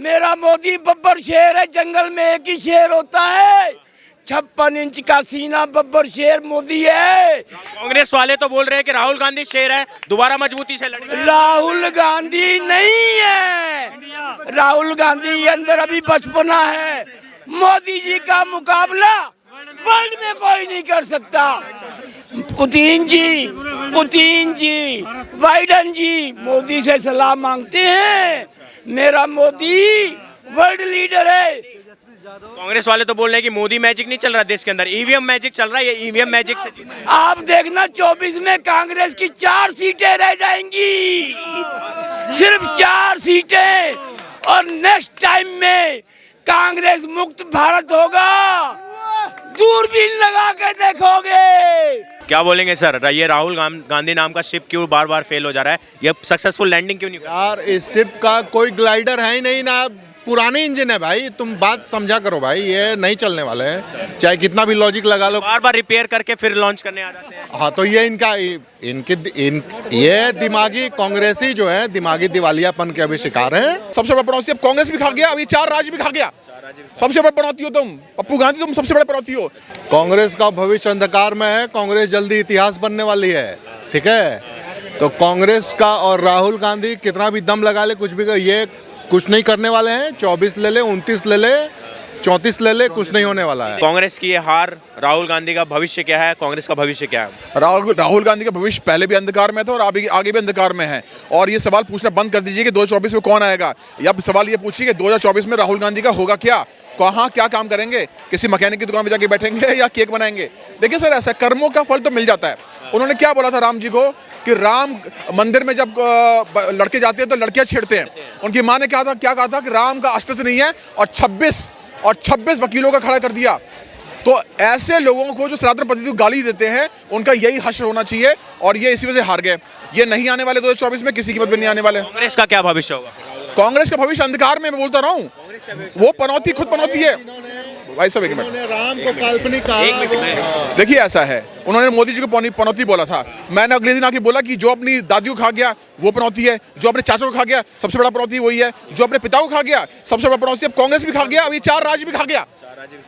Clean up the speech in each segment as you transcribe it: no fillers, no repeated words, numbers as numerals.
मेरा मोदी बब्बर शेर है, जंगल में एक ही शेर होता है। 56 इंच का सीना बब्बर शेर मोदी है। कांग्रेस वाले तो बोल रहे हैं कि राहुल गांधी शेर है, दोबारा मजबूती से लड़ेंगे। राहुल गांधी नहीं है, राहुल गांधी के अंदर अभी बचपना है। मोदी जी का मुकाबला वर्ल्ड में कोई नहीं कर सकता। पुतिन जी, बाइडन जी मोदी से सलाह मांगते हैं। मेरा मोदी वर्ल्ड लीडर है। कांग्रेस वाले तो बोल रहे हैं कि मोदी मैजिक नहीं चल रहा देश के अंदर, ईवीएम मैजिक चल रहा है। ये ईवीएम मैजिक से आप देखना 24 में कांग्रेस की 4 सीटें रह जाएंगी, सिर्फ 4 सीटें। और नेक्स्ट टाइम में कांग्रेस मुक्त भारत होगा, दूरबीन लगा के देखोगे। क्या बोलेंगे सर, ये राहुल गांधी नाम का शिप क्यों बार बार फेल हो जा रहा है? ये सक्सेसफुल लैंडिंग क्यों नहीं हो रहा? यार इस शिप का कोई ग्लाइडर है ही नहीं ना, पुराने इंजन है भाई। तुम बात समझा करो भाई, ये नहीं चलने वाले हैं, चाहे कितना भी लॉजिक लगा लो। बार बार रिपेयर करके फिर लॉन्च करने आ जाते हैं। हाँ तो ये ये दिमागी कांग्रेसी जो है दिमागी दिवालियापन के अभी शिकार है। सबसे बड़ा पड़ोसी अब कांग्रेस भी खा गया, अभी 4 राज्य भी खा गया। सबसे बड़ा पड़ोसी हो तुम, पप्पू गांधी, तुम सबसे बड़े पड़ोसी हो। कांग्रेस का भविष्य अंधकार में है। कांग्रेस जल्दी इतिहास बनने वाली है, ठीक है। तो कांग्रेस का और राहुल गांधी कितना भी दम लगा ले, कुछ भी ये कुछ नहीं करने वाले हैं। 24 ले ले, 29 ले ले, 34 ले ले, कुछ नहीं होने वाला है। कांग्रेस की ये हार, राहुल गांधी का भविष्य क्या है, कांग्रेस का भविष्य क्या है? राहुल गांधी का भविष्य पहले भी अंधकार में था और आगे भी अंधकार में है। और ये सवाल पूछना बंद कर दीजिए कि 2024 में कौन आएगा। या सवाल ये पूछिए कि 2024 में राहुल गांधी का होगा क्या, कहाँ क्या काम करेंगे, किसी मैकेनिक की दुकान में जाके बैठेंगे या केक बनाएंगे। देखिए सर, ऐसा कर्मों का फल तो मिल जाता है। उन्होंने क्या बोला था राम जी को कि राम मंदिर में जब लड़के जाते हैं तो लड़कियां छेड़ते हैं। उनकी माँ ने क्या कहा था कि राम का अस्तित्व नहीं है, और 26 वकीलों का खड़ा कर दिया। तो ऐसे लोगों को जो सनातन पद्धति को गाली देते हैं, उनका यही हश्र होना चाहिए। और ये इसी वजह से हार गए। ये नहीं आने वाले 2024 में, किसी कीमत पे नहीं आने वाले। कांग्रेस का क्या भविष्य होगा? कांग्रेस का भविष्य अंधकार में, मैं बोलता रहा हूँ। वो पनौती खुद पनौती है भाई साहब। एक मिनट, राम को काल्पनिक कहा। देखिए ऐसा है, उन्होंने मोदी जी को पनौती बोला था। मैंने अगले दिन आके बोला कि जो अपनी दादी को खा गया वो पनौती है, जो अपने चाचा को खा गया सबसे बड़ा पनौती वही है, जो अपने पिता को खा गया सबसे बड़ा पनौती। अब कांग्रेस भी खा गया, अभी 4 राज्य भी खा गया।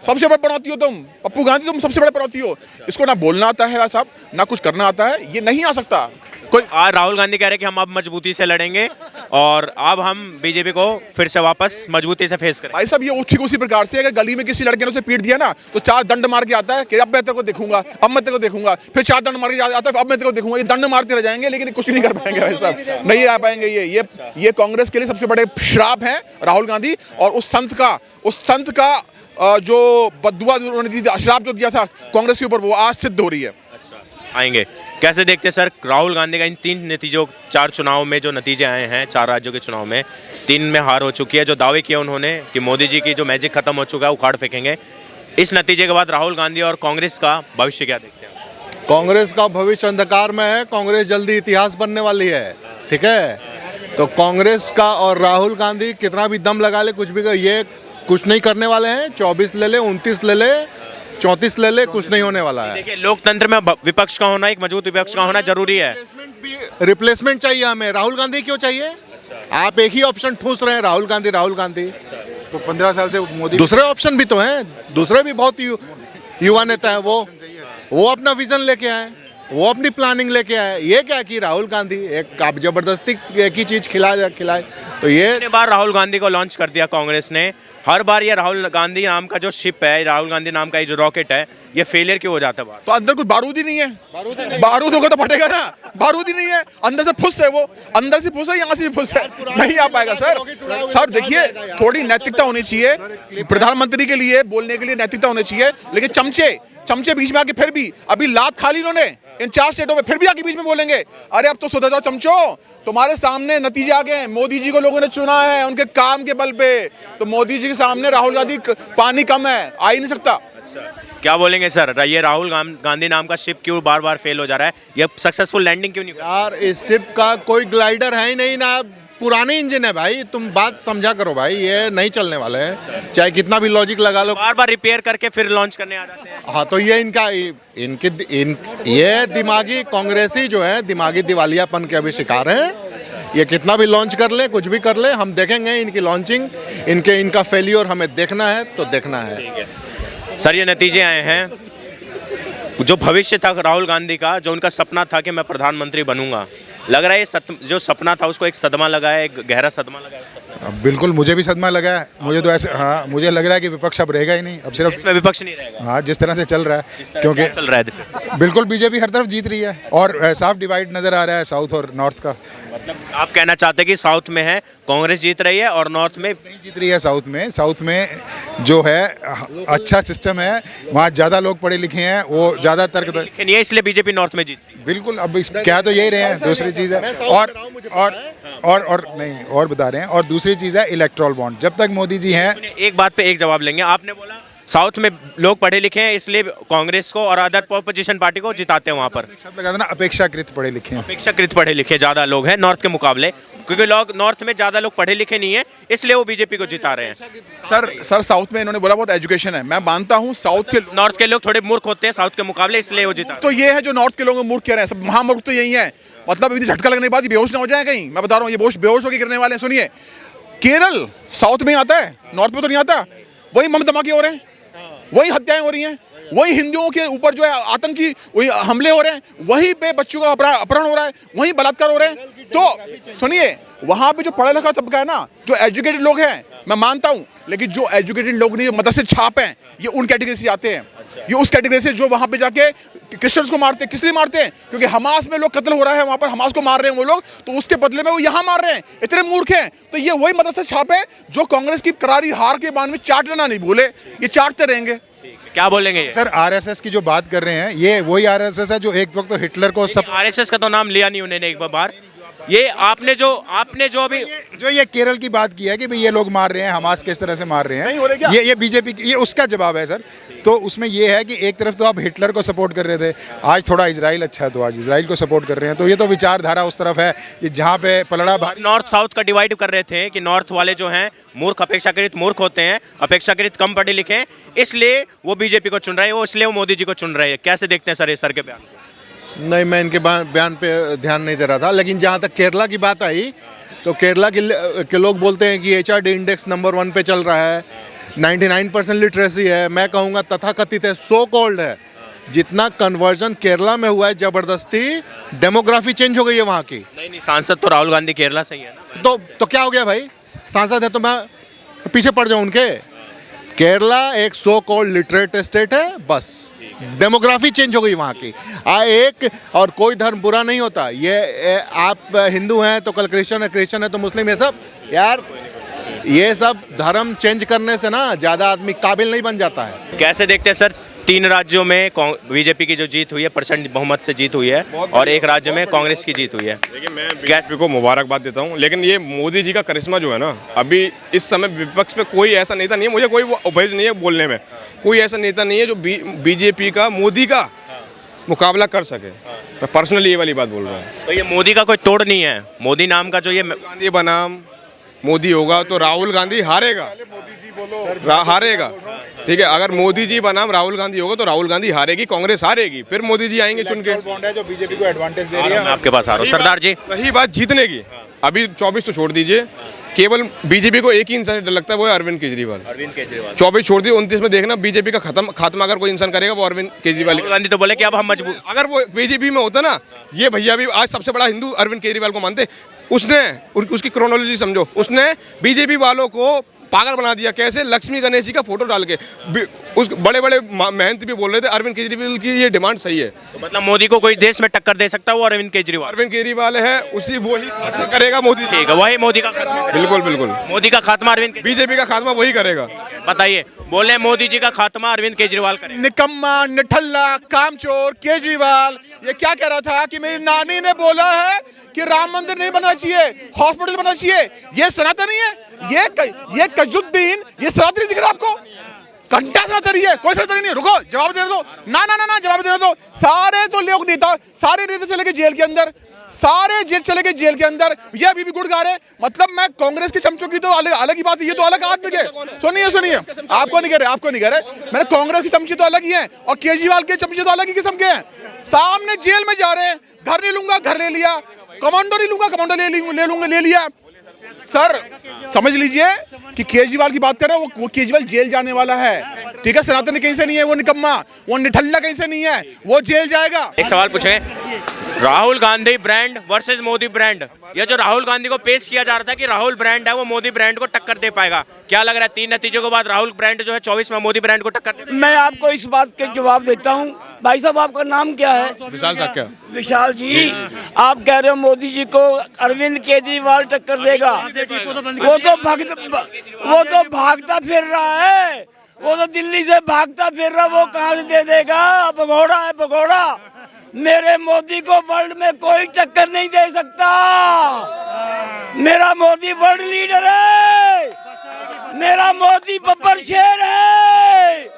सबसे बड़े पनौती हो तुम, पप्पू गांधी, तुम सबसे बड़े पनौती हो। इसको ना बोलना आता है साहब, ना कुछ करना आता है। ये नहीं आ सकता कोई। आज राहुल गांधी कह रहे हैं कि हम अब मजबूती से लड़ेंगे और अब हम बीजेपी को फिर से वापस मजबूती से फेस करें। भाई साहब, ये ठीक उसी प्रकार से अगर गली में किसी लड़के ने उसे पीट दिया ना, तो 4 दंड मार के आता है कि अब मैं तेरे को देखूंगा, अब मैं तेरे को देखूंगा। फिर 4 दंड मार के आता है, अब मैं तेरे को देखूंगा। ये दंड मारते रह जाएंगे, लेकिन कुछ नहीं कर पाएंगे भाई साहब, नहीं आ पाएंगे। ये कांग्रेस के लिए सबसे बड़े श्राप हैं राहुल गांधी। और उस संत का जो बददुआ उन्होंने श्राप जो दिया था कांग्रेस के ऊपर, वो आज सिद्ध हो रही है। आएंगे कैसे देखते सर राहुल गांधी का इन 4 चुनाव में जो नतीजे आए हैं, 4 राज्यों के चुनाव में 3 में हार हो चुकी है। जो दावे किए उन्होंने कि मोदी जी की जो मैजिक खत्म हो चुका है, उखाड़ फेंकेंगे। इस नतीजे के बाद राहुल गांधी और कांग्रेस का भविष्य क्या देखते हैं? कांग्रेस का भविष्य अंधकार में है। कांग्रेस जल्दी इतिहास बनने वाली है, ठीक है। तो कांग्रेस का और राहुल गांधी कितना भी दम लगा ले, कुछ भी ये कुछ नहीं करने वाले हैं। 24 ले ले, 29 ले ले, 34 ले ले, कुछ नहीं होने वाला है। देखिए, लोकतंत्र में विपक्ष का होना, एक मजबूत विपक्ष का होना जरूरी है। रिप्लेसमेंट चाहिए हमें। राहुल गांधी क्यों चाहिए? आप एक ही ऑप्शन ठूस रहे हैं, राहुल गांधी। तो 15 साल से मोदी, दूसरे ऑप्शन भी तो हैं, दूसरे भी बहुत युवा नेता है। वो अपना विजन लेके आए, वो अपनी प्लानिंग लेके आए। ये क्या कि राहुल गांधी एक आप जबरदस्ती एक ही चीज खिलाए। तो ये बार राहुल गांधी को लॉन्च कर दिया कांग्रेस ने। हर बार ये राहुल गांधी नाम का जो शिप है, राहुल गांधी नाम का ये जो रॉकेट है, ये फेलियर क्यों हो जाता है? तो अंदर कुछ बारूद ही नहीं है। बारूद होगा तो फटेगा ना, बारूद ही नहीं है। अंदर से फुस है, वो अंदर से फुस है, यहाँ से भी फुस है, नहीं आ पाएगा सर। देखिए, थोड़ी नैतिकता होनी चाहिए प्रधानमंत्री के लिए, बोलने के लिए नैतिकता होनी चाहिए। लेकिन चमचे बीच में आके फिर भी अभी लात खा ली इन्होंने इन 4 स्टेटों में, फिर भी आके बीच में बोलेंगे। अरे अब तो सुधर जाओ चमचो, तुम्हारे सामने नतीजे आ गए। मोदी जी को लोगों ने चुना है उनके काम के बल पे, तो मोदी जी के सामने राहुल गांधी पानी कम है, आ ही नहीं सकता। क्या बोलेंगे सर, ये राहुल गांधी नाम का शिप क्यों बार बार फेल हो जा रहा है? ये सक्सेसफुल लैंडिंग क्यों नहीं? यार इस शिप का कोई ग्लाइडर है ही नहीं ना, पुराने इंजन है भाई। तुम बात समझा करो भाई, ये नहीं चलने वाले हैं, चाहे कितना भी लॉजिक लगा लो। बार बार रिपेयर करके फिर लॉन्च करने आ जाते हैं। हाँ तो ये ये दिमागी कांग्रेसी जो है दिमागी दिवालियापन के अभी शिकार है। ये कितना भी लॉन्च कर ले, कुछ भी कर ले, हम देखेंगे इनकी लॉन्चिंग, इनका फेलियर हमें देखना है तो देखना है। सर ये नतीजे आए हैं, जो भविष्य था राहुल गांधी का, जो उनका सपना था कि मैं प्रधानमंत्री बनूंगा, लग रहा है ये जो सपना था उसको एक सदमा लगा है, एक गहरा सदमा लगा है। बिल्कुल मुझे भी सदमा लगा है। मुझे तो ऐसे, हाँ, मुझे लग रहा है कि विपक्ष अब रहेगा ही नहीं, अब सिर्फ इसमें विपक्ष नहीं रहेगा। हाँ, जिस तरह से चल रहा है, क्योंकि चल रहा है बिल्कुल बीजेपी हर तरफ जीत रही है और साफ डिवाइड नजर आ रहा है साउथ और नॉर्थ का। मतलब आप कहना चाहते हैं कि साउथ में है कांग्रेस जीत रही है और नॉर्थ में नहीं जीत रही है। साउथ में जो है अच्छा सिस्टम है, वहाँ ज़्यादा लोग पढ़े लिखे हैं, वो ज़्यादा तर्क नहीं है, इसलिए बीजेपी नॉर्थ में जीती। बिल्कुल। अब क्या तो यही रहे हैं, दूसरी चीज़ है और नहीं, और बता रहे हैं। और दूसरी चीज़ है इलेक्ट्रल बॉन्ड। जब तक मोदी जी हैं, एक बात पे एक जवाब लेंगे। आपने बोला साउथ में लोग पढ़े लिखे हैं इसलिए कांग्रेस को और अदर अपोजिशन पार्टी को जिताते हैं वहां पर। शब्द लगा देना, अपेक्षाकृत पढ़े लिखे हैं। अपेक्षाकृत पढ़े लिखे ज़्यादा लोग हैं नॉर्थ के मुकाबले, क्योंकि लोग नॉर्थ में ज़्यादा लोग पढ़े लिखे नहीं है, इसलिए वो बीजेपी को जिता रहे हैं। सर साउथ में इन्होंने बोला बहुत एजुकेशन है, मैं मानता हूँ साउथ के नॉर्थ के लोग थोड़े मूर्ख होते हैं साउथ के मुकाबले, इसलिए वो जिता। तो ये है जो नॉर्थ के लोग मूर्ख कह रहे हैं, सब महामूर्ख तो यही है। मतलब इतनी झटका लगने के बाद ये बेहोश ना हो जाए कहीं, मैं बता रहा हूँ ये बेहोश होकर गिरने वाले हैं। सुनिए, केरल साउथ में आता है, नॉर्थ में तो नहीं आता। वही मम धमाके हो रहे हैं, वही हत्याएं हो रही हैं, वही हिंदुओं के ऊपर जो है आतंकी वही हमले हो रहे हैं, वहीं पे बच्चों का अपहरण हो रहा है, वहीं बलात्कार हो रहे हैं। तो सुनिए, वहां पे जो पढ़ा लिखा तबका है ना, जो एजुकेटेड लोग हैं, मैं मानता हूं, लेकिन जो एजुकेटेड लोग नहीं, मदरसे छाप हैं, ये उन कैटेगरी से आते हैं। ये उस कैटेगरी से जो वहां पे जाके क्रिश्चियंस को मारते हैं। किस लिए मारते हैं? क्योंकि हमास में लोग कत्ल हो रहा है, वहां पर हमास को मार रहे हैं वो लोग, तो उसके बदले में वो यहाँ मार रहे हैं। इतने मूर्ख हैं। तो ये वही मदरसे छाप है जो कांग्रेस की करारी हार के बाद में चाट लेना नहीं भूले, ये चाटते रहेंगे। क्या बोलेंगे ये? सर आरएसएस की जो बात कर रहे हैं, ये वही आरएसएस है जो एक वक्त तो हिटलर को सब। आरएसएस का तो नाम लिया नहीं उन्होंने एक बार। ये आपने जो अभी जो ये केरल की बात की है कि भाई ये लोग मार रहे हैं, हमास किस तरह से मार रहे नहीं हो रहे क्या? हैं, ये बीजेपी ये उसका जवाब है सर। तो उसमें ये है कि एक तरफ तो आप हिटलर को सपोर्ट कर रहे थे, आज थोड़ा इजराइल अच्छा है तो आज इजराइल को सपोर्ट कर रहे हैं। तो ये तो विचारधारा उस तरफ है कि जहाँ पे पलड़ा भारी। नॉर्थ साउथ का डिवाइड कर रहे थे कि नॉर्थ वाले जो हैं मूर्ख, अपेक्षाकृत मूर्ख होते हैं, अपेक्षाकृत कम पढ़े लिखे हैं, इसलिए वो बीजेपी को चुन रहे हैं, वो इसलिए वो मोदी जी को चुन रहे हैं। कैसे देखते हैं सर ये सर के बयान? नहीं, मैं इनके बयान पे ध्यान नहीं दे रहा था, लेकिन जहाँ तक केरला की बात आई तो केरला के लोग बोलते हैं कि HRD इंडेक्स नंबर 1 पे चल रहा है, 99% लिटरेसी है। मैं कहूँगा तथाकथित है, सो कॉल्ड है। जितना कन्वर्जन केरला में हुआ है, ज़बरदस्ती डेमोग्राफी चेंज हो गई है वहाँ की। नहीं, सांसद तो राहुल गांधी केरला से ही है ना। तो क्या हो गया भाई, सांसद है तो मैं पीछे पड़ जाऊँ उनके? केरला एक सो कॉल्ड लिटरेट स्टेट है, बस डेमोग्राफी चेंज हो गई वहाँ की। एक और कोई धर्म बुरा नहीं होता। ये आप हिंदू हैं तो कल क्रिश्चियन है तो मुस्लिम, ये सब यार, ये सब धर्म चेंज करने से ना ज़्यादा आदमी काबिल नहीं बन जाता है। कैसे देखते हैं सर 3 राज्यों में बीजेपी की जो जीत हुई है, % बहुमत से जीत हुई है, और एक राज्य में कांग्रेस की जीत हुई है? देखिए, मैं बीजेपी को मुबारकबाद देता हूँ, लेकिन ये मोदी जी का करिश्मा जो है ना, अभी इस समय विपक्ष में कोई ऐसा नेता नहीं है, मुझे कोई उपज नहीं है बोलने में, कोई ऐसा नेता नहीं है जो बीजेपी का मोदी का मुकाबला कर सके। मैं पर्सनली ये वाली बात बोल रहा हूँ। तो ये मोदी का कोई तोड़ नहीं है। मोदी नाम का जो ये गांधी बनाम मोदी होगा तो राहुल गांधी हारेगा, हारेगा। ठीक है, अगर मोदी जी बनाम राहुल गांधी होगा तो राहुल गांधी हारेगी, कांग्रेस हारेगी, फिर मोदी जी आएंगे चुन के। बॉन्ड है जो बीजेपी को एडवांटेज दे रही है। मैं आपके पास आ रहा हूँ सरदार जी। रही बात जीतने की, अभी 24 तो छोड़ दीजिए, केवल बीजेपी को एक ही इंसान डर लगता है, वो है अरविंद केजरीवाल। 24 छोड़ दिए, 29 में देखना बीजेपी का खात्मा अगर कोई इंसान करेगा वो अरविंद केजरीवाल। राहुल गांधी तो बोले कि अब हम मजबूर, अगर वो बीजेपी में होता ना, ये भैया भी आज सबसे बड़ा हिंदू अरविंद केजरीवाल को मानते। उसने उसकी क्रोनोलॉजी समझो, उसने बीजेपी वालों को पागल बना दिया। कैसे? लक्ष्मी गणेश जी का फोटो डाल के। उस बड़े बड़े महंत भी बोल रहे थे अरविंद केजरीवाल की ये डिमांड सही है। तो मतलब मोदी को कोई देश में टक्कर दे सकता है वो अरविंद केजरीवाल है, उसी वही करेगा मोदी। ठीक है, वही मोदी का खात्मा। बिल्कुल बिल्कुल, मोदी का खात्मा अरविंद बीजेपी का खात्मा वही करेगा। बताइए, बोले मोदी जी का खात्मा अरविंद केजरीवाल करेगा। निकम्मा, निठल्ला, कामचोर केजरीवाल ये क्या कह रहा था कि मेरी नानी ने बोला है कि राम मंदिर नहीं बनना चाहिए, हॉस्पिटल बनना चाहिए। ये सनातनी है, ये कजुद्दीन, ये सनातनी दिख रहा है आपको? घंटा सनातनी है, कोई सनातनी नहीं। रुको, जवाब देने दो ना, जवाब देने दो। सारे तो लोग नेता, सारे नेता चले गए जेल के अंदर, सारे जेल चले गए जेल के अंदर। ये अभी भी गुड़ गा रहे। मतलब मैं कांग्रेस के चमचों की तो अलग ही बात है, ये तो अलग आदमी के। सुनिए, आपको नहीं कह रहे, मैंने कांग्रेस की चमची तो अलग ही है और केजरीवाल के चमचे तो अलग ही किस्म के हैं। सामने जेल में जा रहे हैं, घर नहीं लूंगा, घर ले लिया, कमांडो नहीं लूंगा, कमांडो ले लूंगा, ले लिया। सर समझ लीजिए कि केजरीवाल की बात कर रहे हो, वो केजरीवाल जेल जाने वाला है, ठीक है। सनातन कहीं से नहीं है, वो निकम्मा, वो निठल्ला कहीं से नहीं है, वो जेल जाएगा। एक सवाल पूछे, Rahul Gandhi brand versus Modi brand, ये जो राहुल गांधी को पेश किया जा रहा था कि राहुल ब्रांड है वो मोदी ब्रांड को टक्कर दे पाएगा, क्या लग रहा है 3 नतीजों के बाद राहुल ब्रांड जो है 24 में मोदी ब्रांड को टक्कर दे? मैं आपको इस बात के जवाब देता हूँ। भाई साहब आपका नाम क्या है? विशाल साक्या। विशाल जी, आप कह रहे हो मोदी जी को अरविंद केजरीवाल टक्कर देगा, वो तो भागता फिर रहा है, वो तो दिल्ली से भागता फिर रहा, वो कहाँ से दे देगा? भगोड़ा है भगोड़ा। मेरे मोदी को वर्ल्ड में कोई टक्कर नहीं दे सकता। मेरा मोदी वर्ल्ड लीडर है, मेरा मोदी बब्बर शेर है।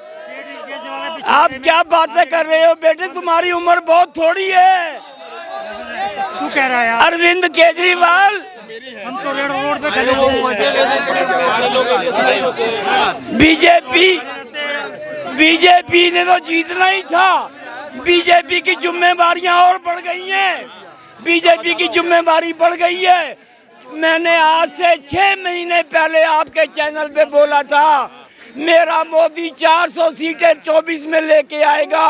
आप क्या बातें कर रहे हो बेटे, तुम्हारी उम्र बहुत थोड़ी है। तू कह रहा है अरविंद केजरीवाल हम तो रेड रोड पे खड़े बीजेपी ने तो जीतना ही था। बीजेपी की जिम्मेवारियां और बढ़ गई हैं, बीजेपी की जिम्मेवारी बढ़ गई है। मैंने आज से 6 महीने पहले आपके चैनल पे बोला था मेरा मोदी 400 सीटें 24 में लेके आएगा,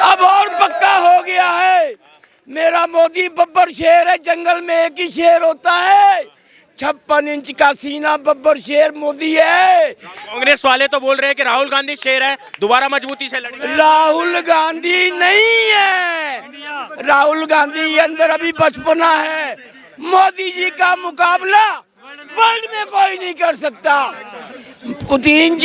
अब और पक्का हो गया है। मेरा मोदी बब्बर शेर है, जंगल में एक ही शेर होता है, 56 इंच का सीना बब्बर शेर मोदी है। कांग्रेस वाले तो बोल रहे हैं कि राहुल गांधी शेर है, दोबारा मजबूती से लड़ेंगे। राहुल गांधी नहीं है, राहुल गांधी के अंदर अभी बचपना है। मोदी जी का मुकाबला वर्ल्ड में कोई नहीं कर सकता। पुतिन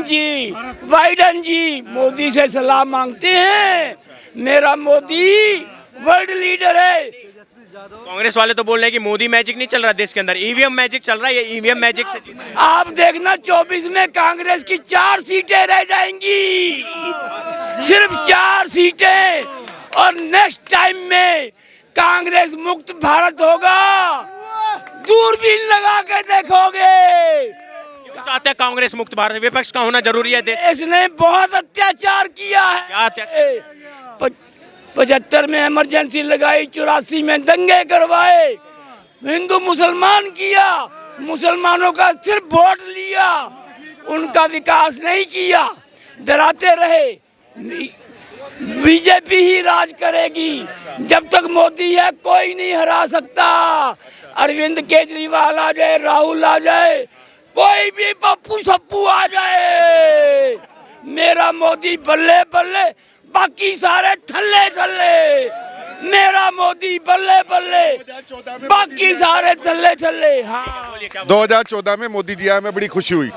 जी, बाइडन जी मोदी से सलाह मांगते हैं। मेरा मोदी वर्ल्ड लीडर है। कांग्रेस वाले तो बोल रहे हैं कि मोदी मैजिक नहीं चल रहा देश के अंदर, ईवीएम मैजिक चल रहा है, ये ईवीएम मैजिक से आप देखना 24 में कांग्रेस की 4 सीटें रह जाएंगी, सिर्फ 4 सीटें, और नेक्स्ट टाइम में कांग्रेस मुक्त भारत होगा। दूरबीन लगा के देखोगे। क्यों चाहते हैं कांग्रेस मुक्त भारत? विपक्ष का होना जरूरी है देश। इसने बहुत अत्याचार किया है। क्या अत्याचार? 75 में इमरजेंसी लगाई, 84 में दंगे करवाए, हिंदू मुसलमान किया, मुसलमानों का सिर्फ वोट लिया, उनका विकास नहीं किया, डराते रहे। बीजेपी ही राज करेगी, जब तक मोदी है कोई नहीं हरा सकता। अरविंद केजरीवाल आ जाए, राहुल आ जाए, कोई भी पप्पू सप्पू आ जाए, मेरा मोदी बल्ले बल्ले, बाकी सारे थल्ले थल्ले। मेरा मोदी बल्ले बल्ले, बाकी सारे थल्ले थल्ले। हाँ, 2014 में मोदी जी आए, हमें बड़ी खुशी हुई।